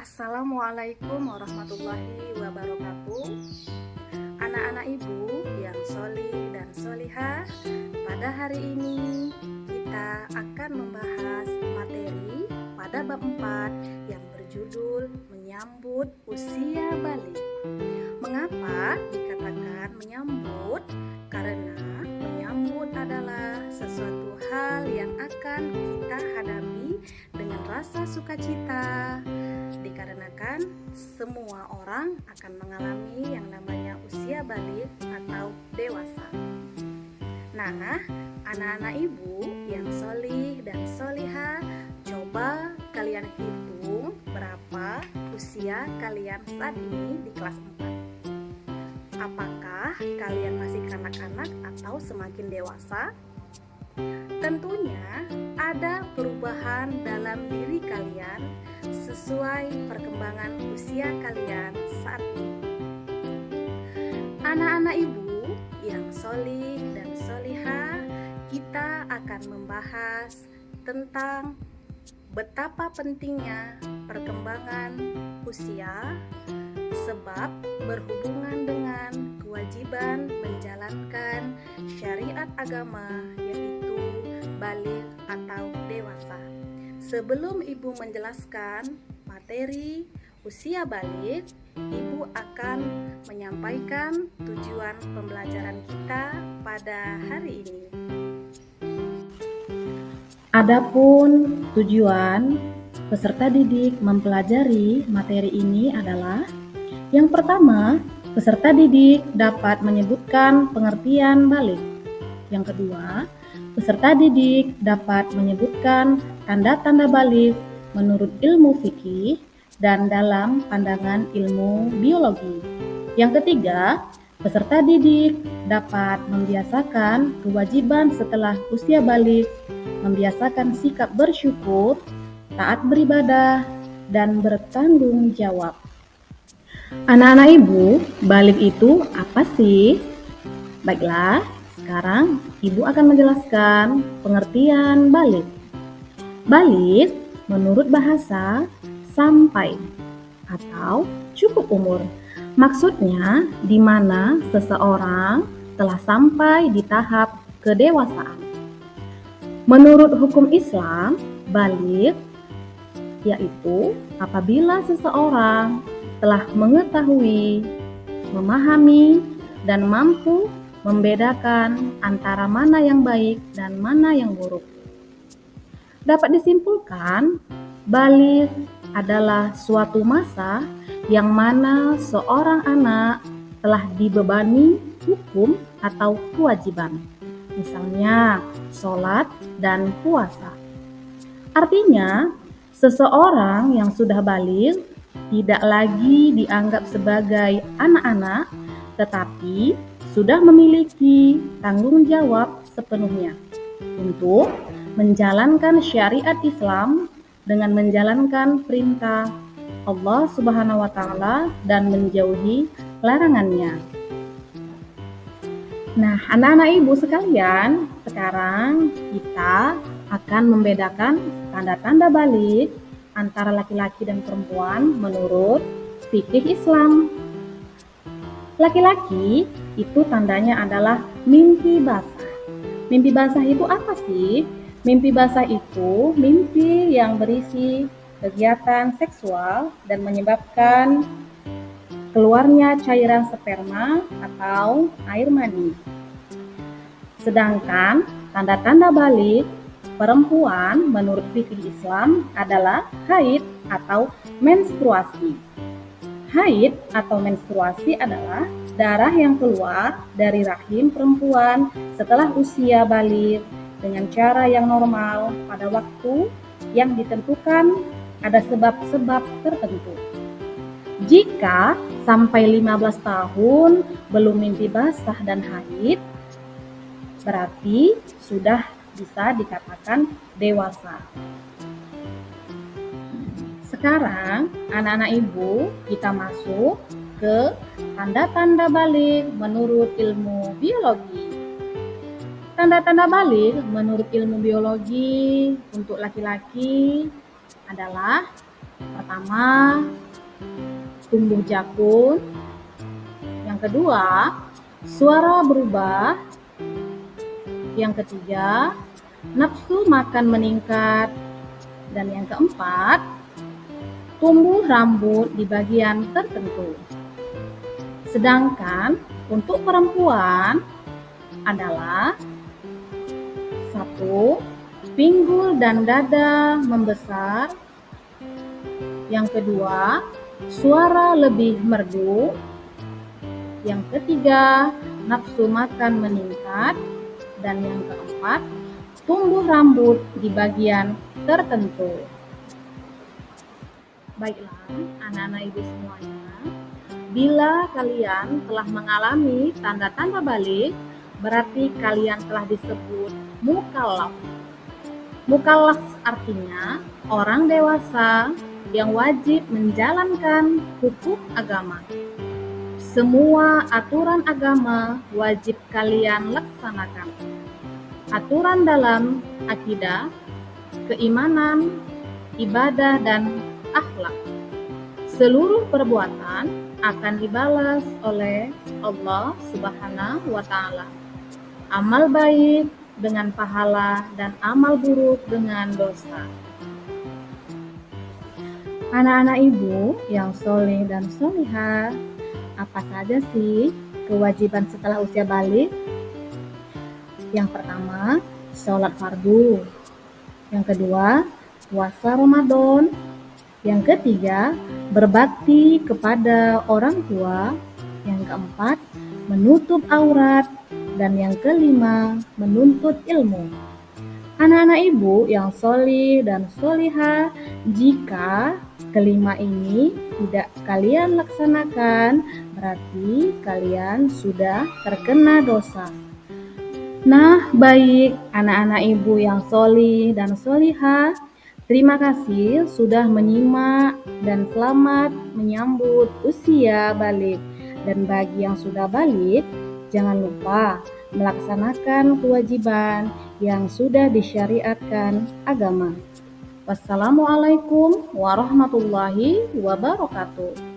Assalamualaikum warahmatullahi wabarakatuh. Anak-anak ibu yang solih dan solihah, pada hari ini kita akan membahas materi pada bab 4 yang berjudul menyambut usia balik. Mengapa dikatakan menyambut? Karena menyambut adalah sesuatu hal yang akan kita hadapi dengan rasa sukacita, dikarenakan semua orang akan mengalami yang namanya usia balik atau dewasa. Nah, anak-anak ibu yang solih dan solihah, coba kalian hitung berapa usia kalian saat ini di kelas 4. Apakah kalian masih kanak-kanak atau semakin dewasa? Tentunya ada perubahan dalam diri kalian sesuai perkembangan usia kalian saat ini. Anak-anak ibu yang solih dan solihah, kita akan membahas tentang betapa pentingnya perkembangan usia, sebab berhubungan dengan kewajiban menjalankan syariat agama, yaitu balik atau dewasa. Sebelum ibu menjelaskan materi usia balik, ibu akan menyampaikan tujuan pembelajaran kita pada hari ini. Adapun tujuan peserta didik mempelajari materi ini adalah: yang pertama, peserta didik dapat menyebutkan pengertian balik. Yang kedua, peserta didik dapat menyebutkan tanda-tanda balik menurut ilmu fikih dan dalam pandangan ilmu biologi. Yang ketiga, peserta didik dapat membiasakan kewajiban setelah usia balik, membiasakan sikap bersyukur, taat beribadah, dan bertanggung jawab. Anak-anak ibu, balik itu apa sih? Baiklah, sekarang ibu akan menjelaskan pengertian balik. Balik menurut bahasa sampai atau cukup umur. Maksudnya di mana seseorang telah sampai di tahap kedewasaan. Menurut hukum Islam, balik yaitu apabila seseorang telah mengetahui, memahami, dan mampu membedakan antara mana yang baik dan mana yang buruk. Dapat disimpulkan, balik adalah suatu masa yang mana seorang anak telah dibebani hukum atau kewajiban, misalnya sholat dan puasa. Artinya, seseorang yang sudah balik tidak lagi dianggap sebagai anak-anak, tetapi sudah memiliki tanggung jawab sepenuhnya untuk menjalankan syariat Islam dengan menjalankan perintah Allah Subhanahu wa Ta'ala dan menjauhi larangannya. Nah, anak-anak ibu sekalian, sekarang kita akan membedakan tanda-tanda balik antara laki-laki dan perempuan menurut fikih Islam. Laki-laki itu tandanya adalah mimpi basah. Mimpi basah itu apa sih? Mimpi basah itu mimpi yang berisi kegiatan seksual dan menyebabkan keluarnya cairan sperma atau air mani. Sedangkan tanda-tanda balik perempuan menurut fikih Islam adalah haid atau menstruasi. Haid atau menstruasi adalah darah yang keluar dari rahim perempuan setelah usia balik dengan cara yang normal pada waktu yang ditentukan, ada sebab-sebab tertentu. Jika sampai 15 tahun belum mimpi basah dan haid, berarti sudah bisa dikatakan dewasa. Sekarang anak-anak ibu, kita masuk ke tanda-tanda balik menurut ilmu biologi. Tanda-tanda balik menurut ilmu biologi untuk laki-laki adalah Pertama, tumbuh jakun. Yang kedua, suara berubah. Yang ketiga, nafsu makan meningkat. Dan yang keempat, tumbuh rambut di bagian tertentu. Sedangkan untuk perempuan adalah 1. Pinggul dan dada membesar. Yang kedua, suara lebih merdu. Yang ketiga, nafsu makan meningkat. Dan yang keempat, tumbuh rambut di bagian tertentu. Baiklah, anak-anak ibu semuanya, bila kalian telah mengalami tanda-tanda balik, berarti kalian telah disebut mukallaf. Mukallaf artinya orang dewasa yang wajib menjalankan hukum agama. Semua aturan agama wajib kalian laksanakan. Aturan dalam akidah, keimanan, ibadah, dan akhlak. Seluruh perbuatan akan dibalas oleh Allah Subhanahu wa Ta'ala. Amal baik dengan pahala dan amal buruk dengan dosa. Anak-anak ibu yang soleh dan solihah, apa saja sih kewajiban setelah usia balik? Yang pertama, sholat fardu. Yang kedua, puasa Ramadan. Yang ketiga, berbakti kepada orang tua. Yang keempat, menutup aurat. Dan yang kelima, menuntut ilmu. Anak-anak ibu yang solih dan solihah, jika kelima ini tidak kalian laksanakan, berarti kalian sudah terkena dosa. Nah, baik anak-anak ibu yang solih dan solihah, terima kasih sudah menyimak dan selamat menyambut usia balik. Dan bagi yang sudah balik, jangan lupa melaksanakan kewajiban yang sudah disyariatkan agama. Wassalamualaikum warahmatullahi wabarakatuh.